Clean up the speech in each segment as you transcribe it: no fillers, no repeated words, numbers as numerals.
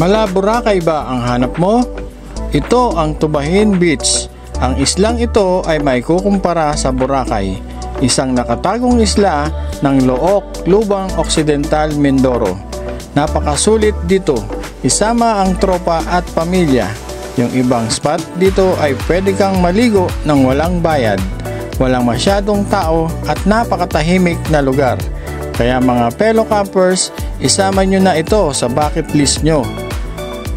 Mala Boracay ba ang hanap mo? Ito ang Tubahin Beach. Ang islang ito ay may kukumpara sa Boracay, isang nakatagong isla ng Looc, Lubang Occidental, Mindoro. Napakasulit dito, isama ang tropa at pamilya. Yung ibang spot dito ay pwede kang maligo ng walang bayad, walang masyadong tao at napakatahimik na lugar. Kaya mga fellow campers, isama nyo na ito sa bucket list nyo.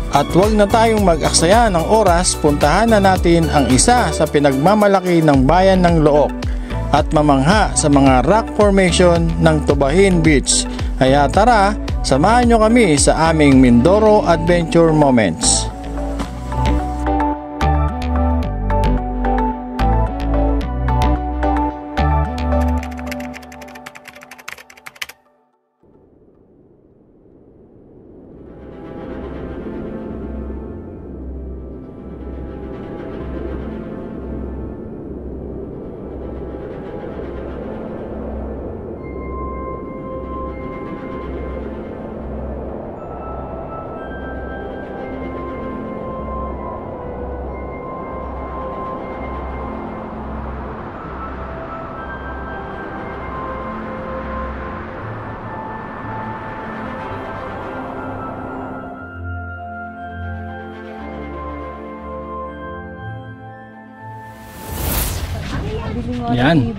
At huwag na tayong mag-aksaya ng oras, puntahan na natin ang isa sa pinagmamalaki ng bayan ng Looc at mamangha sa mga rock formation ng Tubahin Beach. Kaya tara, samahan nyo kami sa aming Mindoro Adventure Moments. Yan.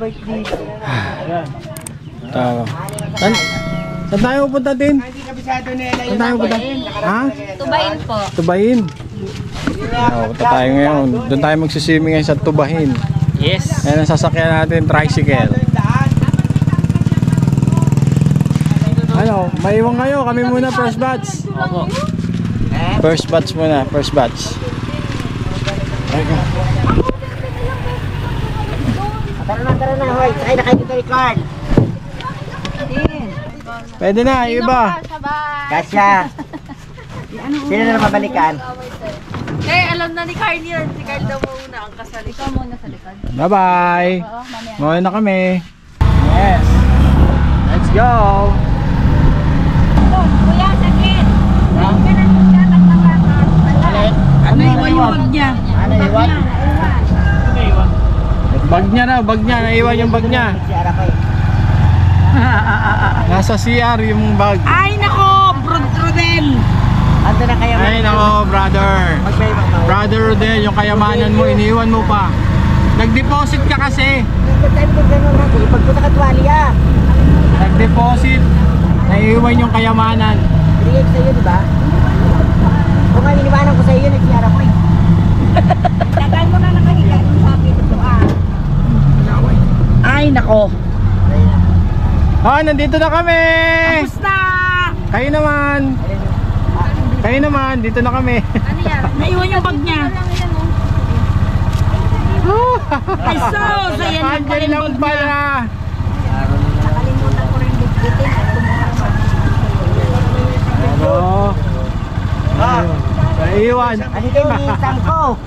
Saan tayo pupunta din? Saan tayo pupunta? Ha? Tubahin po. Tubahin. Punta tayo ngayon. Doon tayo magsiswimming ngayon sa Tubahin. Yes. Ayan ang sasakyan natin, tricycle. Ano, maiwan kayo. Kami muna first batch. Opo. First batch muna, first batch. Tara na, hoy. Sakay na kayo dito ni Carl. Pwede na, iba. Kasya. Sino na mabalikan? Alam na ni Carl yun. Si Carl daw muna ang kasal. Ikaw muna sa likod. Bye-bye. Muna na kami. Yes. Let's go. Kuya, sakit. Ganun mo siya nagmamakas. Ano iwan yung bag niya? Ano iwan? Bag niya na, bag niya. Naiwan yung bag niya. Nasa CR yung bag. Ay nako, Rodel. Ando na kayo. Ay nako, brother. Brother Rodel, yung kayamanan mo, iniwan mo pa. Nag-deposit ka kasi. Pagpunta ka tuwalya. Nag-deposit. Naiwan yung kayamanan. Binigay ko sa'yo, diba? Kung nga iniwanan ko sa'yo, nag-CR ako eh. Tagal mo na nakahiga yung sabi nito ah. Ay nako. Nandito na kami. Kamusta? Kayo naman. Kayo naman, dito na kami. Ano yan? Naiwan yung bag niya. Ay so, saya na pala yung lang bag pala. niya. Nakalimutan ko rin bitbitin at tumuha. Ano? Naiwan. Ano yung isang ko?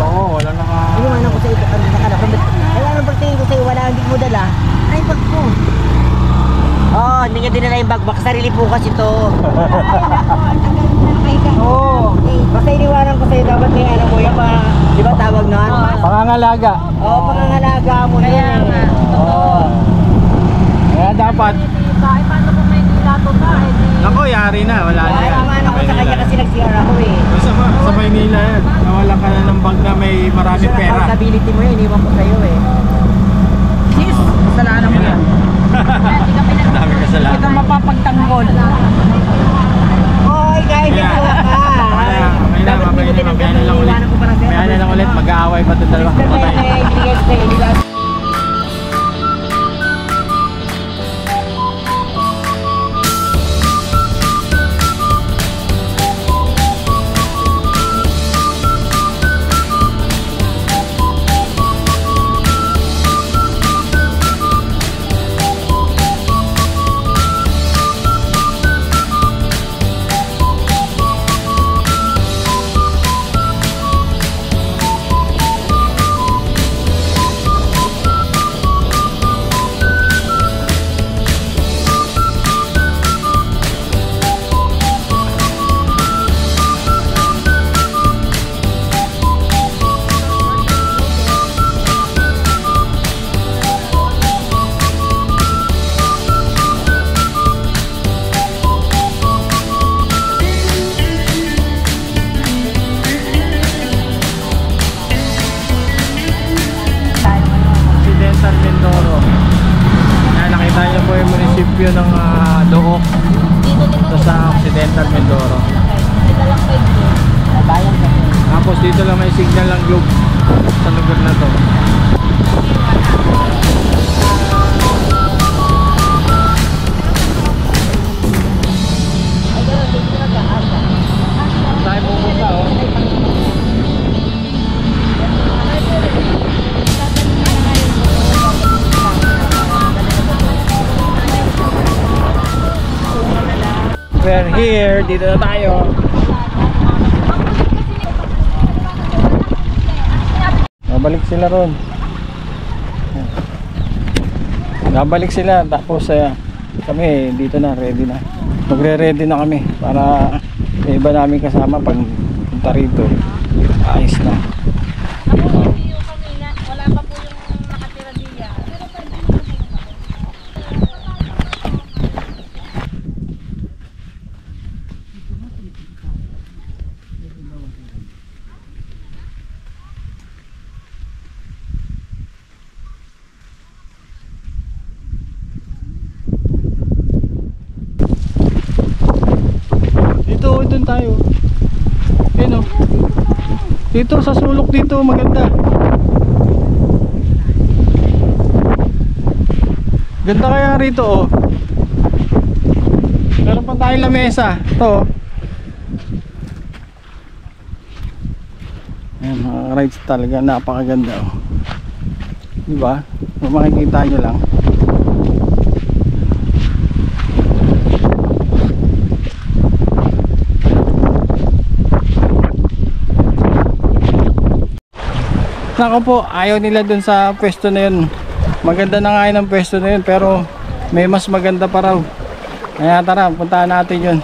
Oo, wala naka... Iniwanan ko sa ito kanina ka na. Kaya anong pagtingin ko sa'yo, wala hindi mo dala. Ay, bag ko. Oh, hindi niya dinala yung bag. Baka sarili bukas ito. Oo. Basta iniwanan ko sa'yo, dapat may ano mo yan pa. Di ba tawag nun? Pangangalaga. Oo, pangangalaga mo na yan. Oo. Kaya dapat... Paano kung may nilato ka? Ako, yari na. Wala na yan. Tama ko sa kanya kasi nag-CR ako eh. Sa Maynila yan. Nawala ka na ng bag na may maraming pera. Accountability mo yun, iniwan ko sa'yo eh. Sis, kasalanan mo yan. Dami kasalanan. Ito mapapagtanggol. Hoy, kahit ito ka. Okay na, mamaya na lang ulit. Mamaya na lang ulit, mag-aaway pa ito dalawa. Okay. munisipyo ng Look. Ito sa Occidental Mindoro. Bayan ka. Tapos dito lang may signal ng globe sa lugar na to. Tayo pupunta oh. We're here, dito na tayo. Nabalik sila ron. Nabalik sila tapos kami dito na, ready na. Magre-ready na kami para may iba namin kasama pag punta rito. Ayos na. Wala pa po yung nakatira diya. Doon tayo. Ayun oh. Dito sa sulok dito maganda. Ganda kaya rito oh. Meron pa tayong lamesa. Ito. Ayan, mga rides talaga napakaganda oh. Diba? Kung makikita nyo lang. Nako po, ayaw nila dun sa pwesto na yun. Maganda na nga yun ang pwesto na yun, pero may mas maganda pa raw. Kaya tara, puntahan natin yun.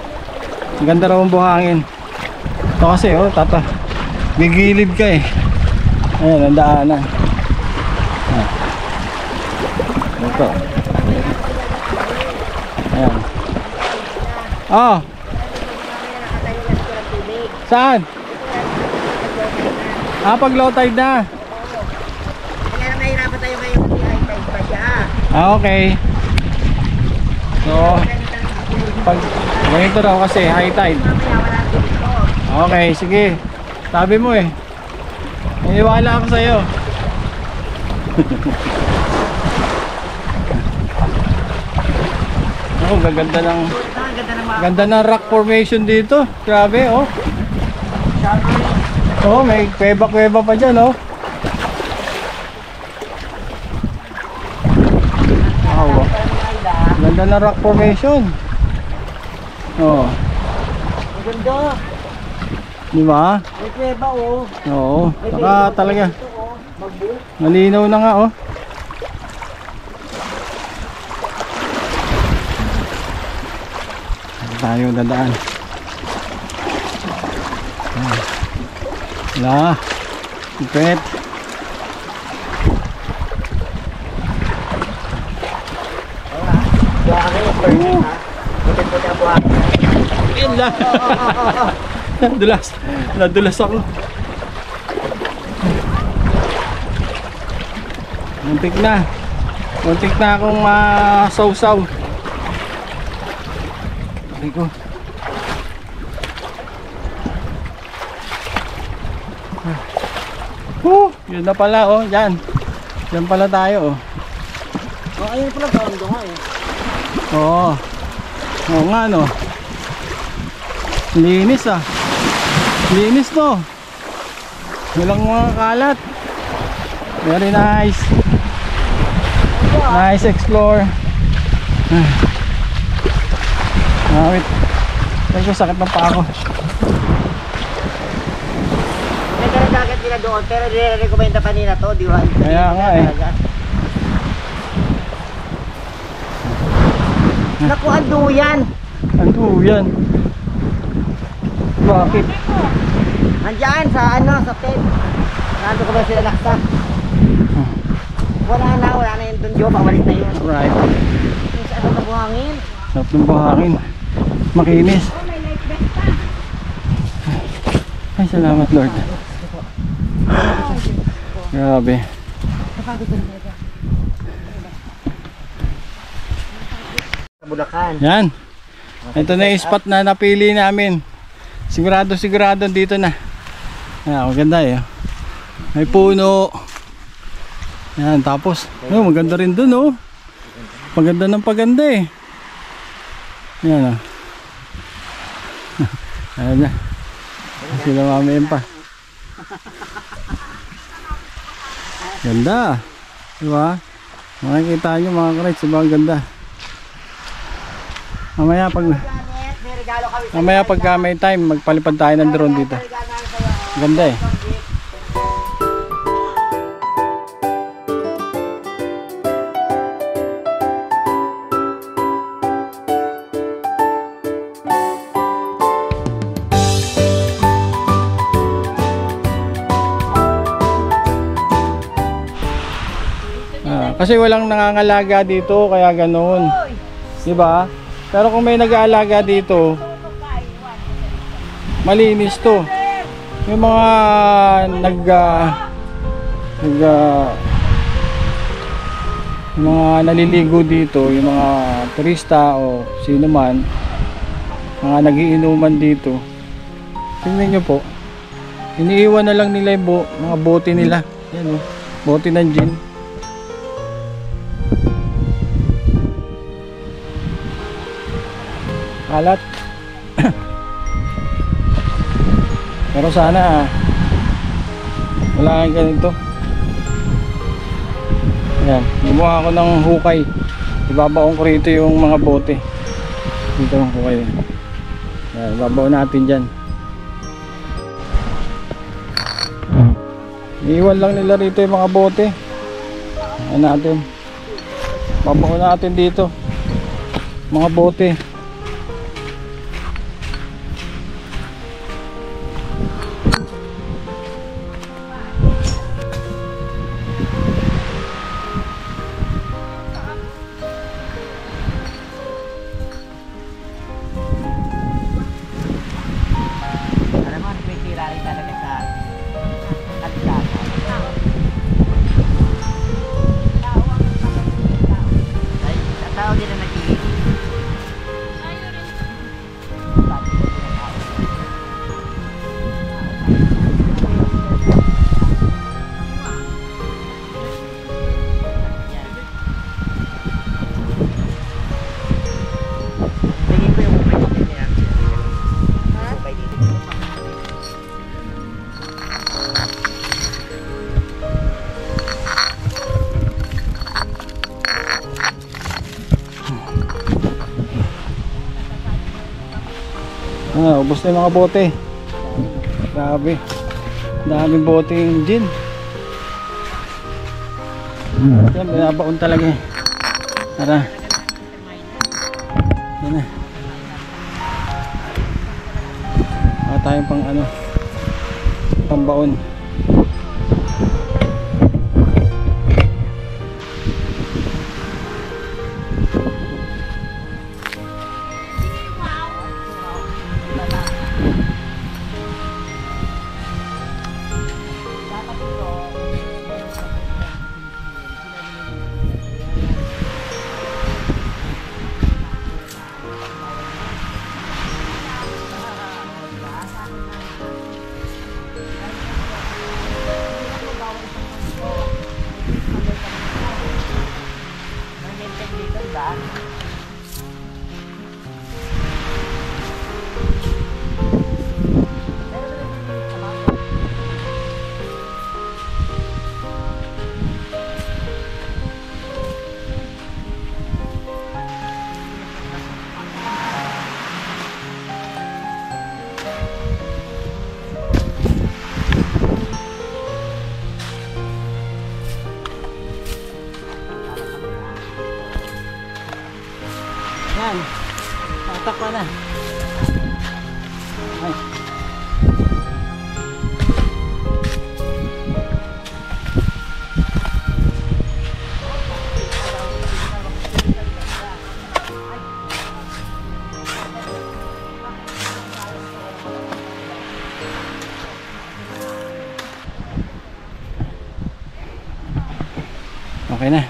Maganda raw ang buhangin. Ito kasi oh, tata, gigilid ka eh. Ayan, ang daanan. Ito. Ayan. Oh. Saan? Pag low tide na. Kaya nahihirapan tayo ngayon kasi high tide pa siya. Okay. So, pag ganito raw kasi high tide. Okay, sige. Sabi mo eh. Iniwala ako sa'yo. Oh, gaganda ng ganda ng rock formation dito. Grabe oh. Oh, may kuweba-kuweba pa dyan oh. Wow. Ganda ng rock formation. Oh. Ang ganda. Di ba? May kuweba oh. Oo. Saka talaga. Malinaw na nga oh. Tayo dadaan. Wala. Ipet. Yan lang. Nadulas ako. Muntik na akong sausaw. Ay ko. Yun na pala oh, yan. Yan pala tayo oh. Oh, ayun pala bando nga eh. Oo. Oo nga no. Linis ah. Linis to. Walang mga kalat. Very nice. Nice explore. Wait. Ay ko sakit ng paa ko. Dagat nila doon, pero nire-recommenda pa nila to, di ba? Kaya nga eh. Naku, ang duyan. Ang duyan. Bakit? Andiyan sa sa tent. Nandun ko ba sila naksa? Wala na yung doon, Diyo, pabalik na yun. Right. Sa ano na buhangin? Sarap ng buhangin. Makinis. Ay, salamat Lord. Grabe. Bulacan. Yan. Ito na yung spot na napili namin. Sigurado dito na. Yan, maganda eh. May puno. Yan, tapos, maganda rin dun oh. Paganda ng paganda eh. Yan oh. Ayan na. Sila mamayin pa. Ganda. Diba? Makikita nyo mga karates, diba ang ganda. Mamaya pag may time, magpalipad tayo ng drone dito. Ganda eh. Kasi walang nangangalaga dito kaya ganoon. 'Di ba? Pero kung may nag-aalaga dito, malinis 'to. Yung mga mga naliligo dito, yung mga turista o sino man, mga nagiinuman dito. Tingnan niyo po. Iniiwan na lang nila yung mga bote nila. Yan oh, bote ng gin. Kalat. Pero sana wala kang ganito. Ayan, gumawa ako ng hukay. Ibabaon ko rito yung mga bote. Dito ang hukay. Ayan, ibabaon natin dyan. Iiwan lang nila rito yung mga bote. Ayan natin. Ibabaon natin dito mga bote. Ubos na yung mga bote. Grabe. Daming bote yung gin. Yan, binabaon talaga eh. Tara. Yan na. Baka tayong pang ano, pambaon. Yan. Tatakpa na. Ay. Okay na.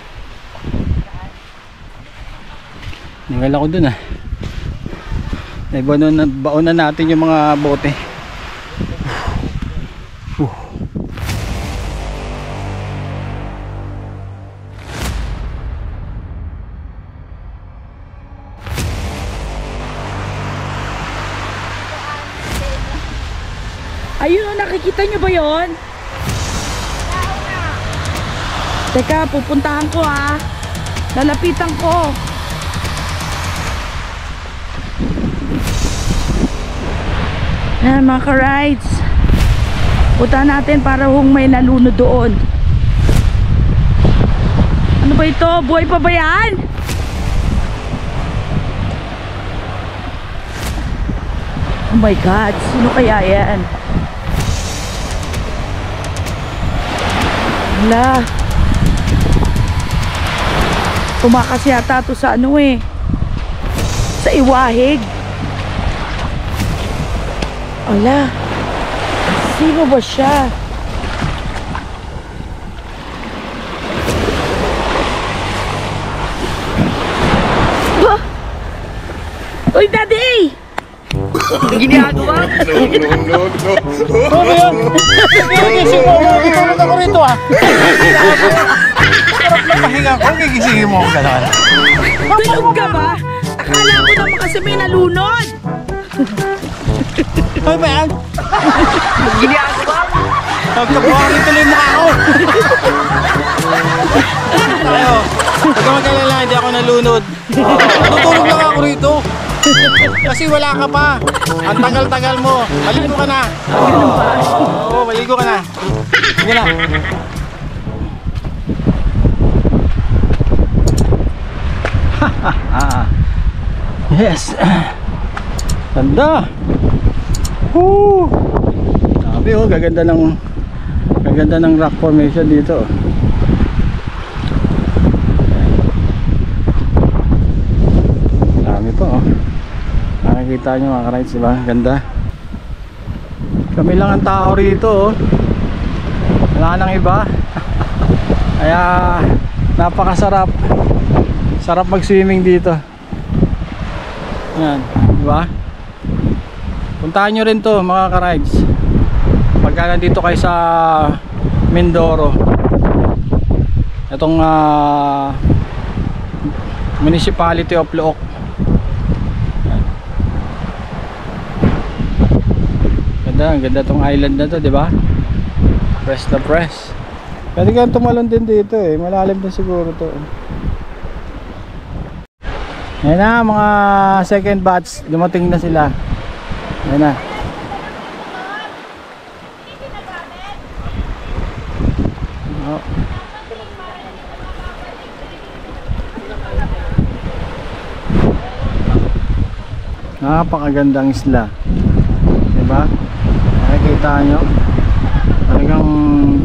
Tanggal ako dun ah. Baonan natin yung mga bote. Ayun o, nakikita nyo ba yon? Teka, pupuntahan ko ha. Lalapitan ko. Ayan mga ka-rides. Punta natin para hong may nalunod doon. Ano ba ito? Buhay pa ba yan? Oh my God, sino kaya yan? Wala. Tumakas yata ito sa ano eh. Sa iwahig. Wala. Sino ba siya? Bah! Uy, Daddy! Ginagawa? Ano ba yan? Gigising mo ako. Itulog ako rito ah. Sarap na pahinga ko. Gigisingin mo ako gano'n. Tulog ka ba? Akala ko naman kasi may nalunod. Ano ba yan? Ginagawa? Nagkabuhangin tuloy mo ako. Tayo. Huwag ka mag-alala, hindi ako nalunod. Tutulog lang ako rito. Kasi wala ka pa. Ang tagal-tagal mo. Maligo ka na. Oo, maligo ka na. Sige na. Yes. Ganda. Woo. Sabi oh, gaganda ng rock formation dito. Dami pa oh. Nakikita nyo mga ka-rides, diba? Ganda. Kami lang ang tao rito oh. Wala nang iba. Kaya napakasarap. Sarap mag-swimming dito. Yan, diba? Puntahan nyo rin to mga ka-rides. Pagka nandito kayo sa Mindoro, itong Municipality of Look. Ang ganda tong island na to, di ba? Press na press. Pwede kang tumalon din dito eh. Malalim din siguro to. Ayan na, mga second batch. Dumating na sila. Ayan na. Oh. Napakagandang isla. Diba? Nakikita nyo, talagang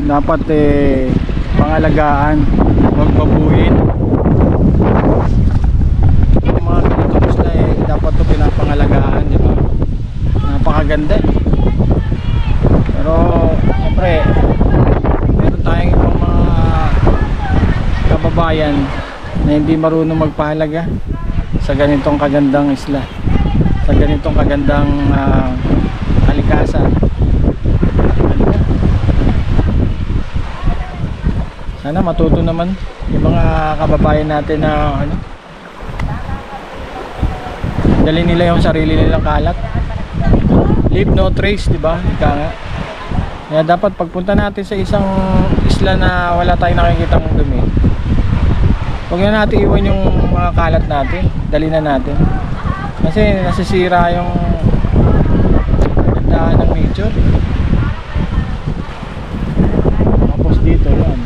dapat pangalagaan, huwag babuhin. Yung mga ganitong isla dapat ito pinapangalagaan, diba? Napakaganda. Pero siyempre meron tayong ibang mga kababayan na hindi marunong magpahalaga sa ganitong kagandang isla, sa ganitong kagandang kalikasan. Sana matuto naman yung mga kababayan natin na ano, dali nila yung sarili nilang kalat. Leave no trace, diba? Ika nga. Kaya dapat pagpunta natin sa isang isla na wala tayong nakikitang dumi, huwag na natin iwan yung mga kalat natin, dali na natin. Kasi nasisira yung kagandahan ng nature. Tapos dito yan,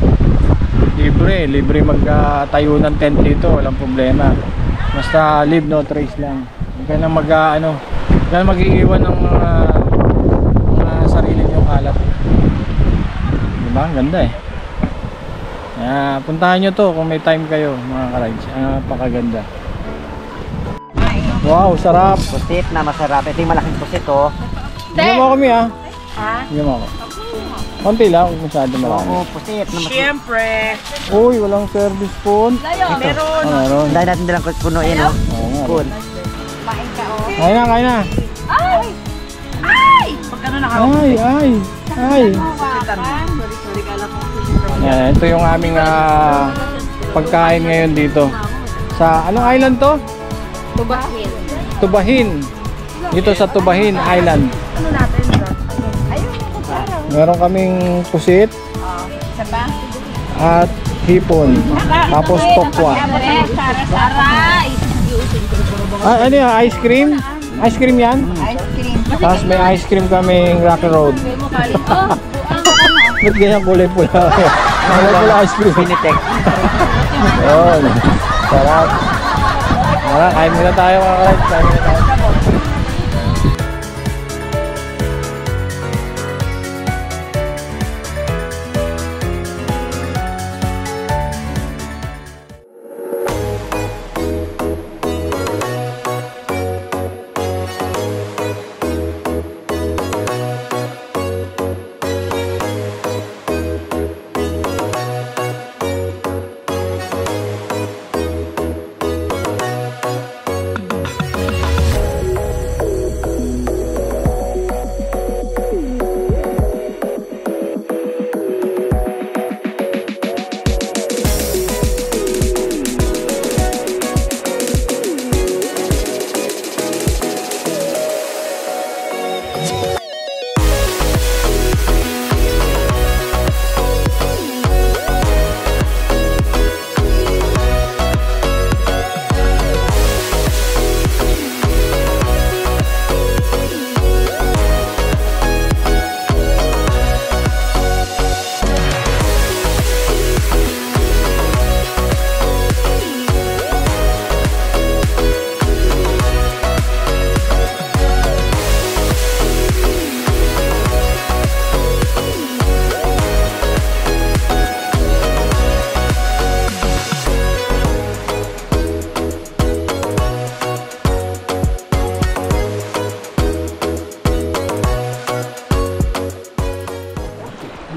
libre magtayo ng tent dito, walang problema. Basta leave no trace lang. Huwag ka na huwag ka na mag-iiwan ng mga sarili nyo kalat. Diba? Ang ganda eh. Kaya puntahan nyo to kung may time kayo mga ka-rides. Napakaganda. Wow, sarap. Pusit na masarap. Ito yung malaking pusit oh. Bigyan mo kami ah. Ha? Bigyan mo ako. Konti lang, huwag masyado marami. Oo, pusit na masarap. Siyempre. Uy, walang service phone. Meron. Meron. Dahil natin dalang punuin oh. Oo nga, hipon. Kain na, kain na. Pagkano na Ay. Yan, ito yung aming pagkain ngayon dito. Sa anong island to? Tubahin. Tubahin. Dito sa Tubahin Island. Ano natin doon? Ayun, Meron kaming pusit isa pa? at hipon. Tapos tokwa. Saray! Ano yan? Ice cream? Ice cream yan? Ice cream. Tapos may ice cream kaming Rocky Road. Ba't ganyan kulay pula? Kulay pula ice cream. Pinitek. Yun. Sarap. Kain muna tayo mga guys. Kain muna tayo.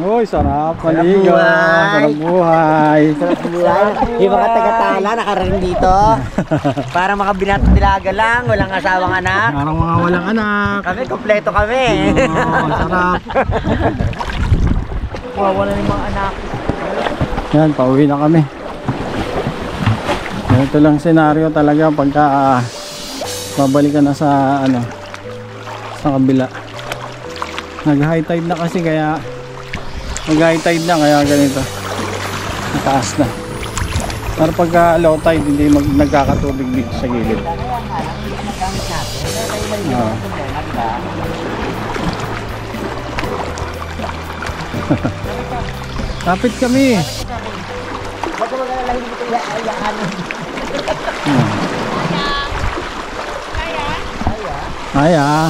Uy, sarap maligo. Sarap buhay. Yung mga taga-tala nakarating dito. Para mga binat-dilaga lang, walang asawang anak. Parang mga walang anak. Kami, kompleto kami. Sarap. Wala ng mga anak. Yan, pauwi na kami. Ito lang senaryo talaga pagka babalikan na sa sa kabila. Nag-high tide na kasi kaya ganito. Mataas na. Pero pagka low tide hindi nagkakatubig dito sa gilid. Kapit kami. Kaya.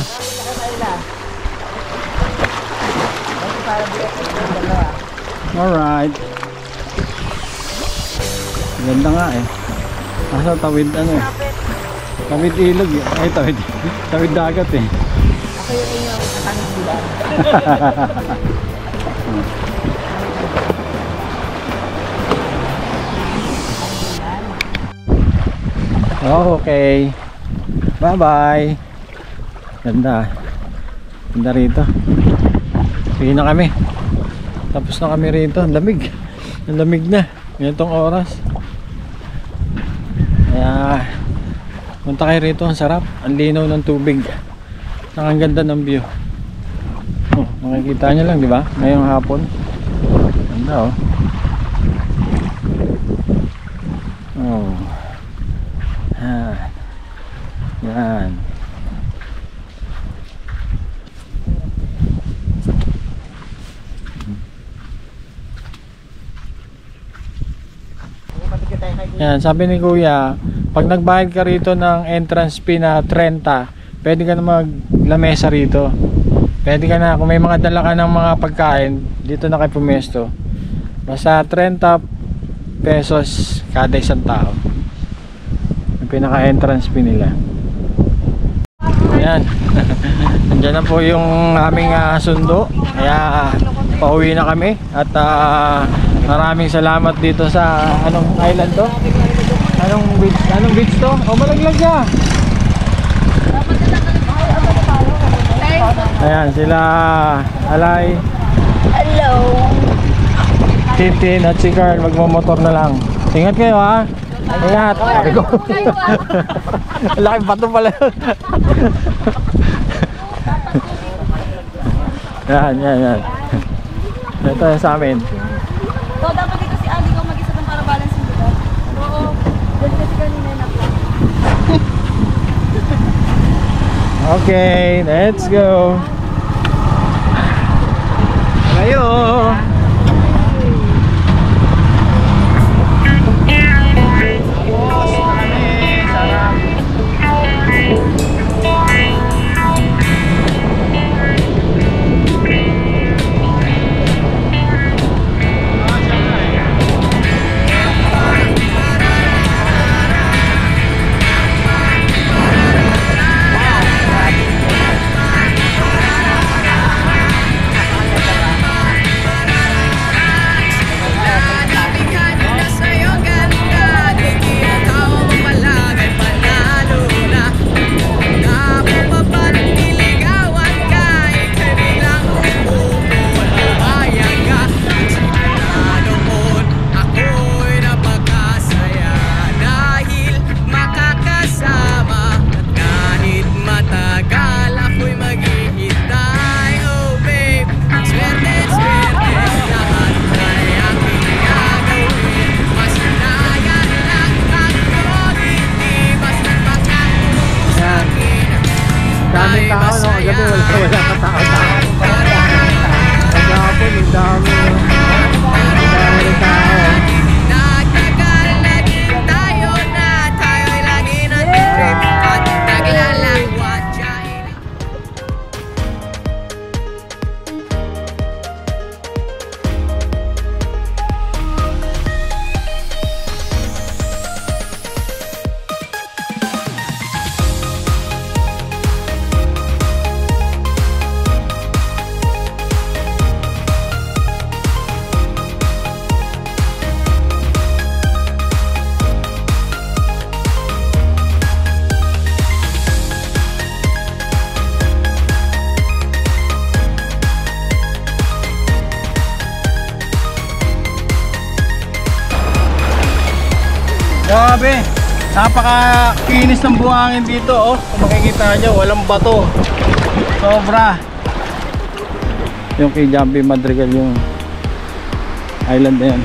Alright. Ganda nga eh. Nasa tawid tawid ilog eh. Ay tawid dagat eh. Ako yung inyong katangis bulan. Okay. Bye bye. Ganda rito. Sige na kami. Tapos na kami rito. Ang lamig na. Ganitong oras. Kaya punta kayo rito. Ang sarap. Ang linaw ng tubig. Ang ganda ng view. Oh, makikita nyo lang, di ba? Ngayong hapon. Ganda oh. Oh. Yan. Yan, sabi ni Kuya, pag nagbayad ka rito ng entrance fee na 30, pwede ka na maglamesa rito. Pwede ka na, kung may mga dala ka ng mga pagkain, dito na kayo pumesto. Basta 30 pesos kada isang tao. Yung pinaka-entrance fee nila. Ayan. Nandiyan na po yung aming sundo. Kaya pauwi na kami. At maraming salamat dito sa anong island to? Anong beach to? Oh, malaglag siya. Ayan, sila Alay. Hello. Titin at si Carl magmamotor na lang. Ingat kayo ha. Ingat. Sabi ko. Laki bato pala yun. Yan. Ito yung sa amin. So, dapat dito si Andy kung mag-isa doon para balance yung lugar. Oo. Dahil kasi kanina na plan. Okay, let's go. Kayo. Grabe, napaka-kinis ng buhangin dito oh. Kung makikita nyo, walang bato. Sobra. Yung kay Jumpy Madrigal yung island na yan.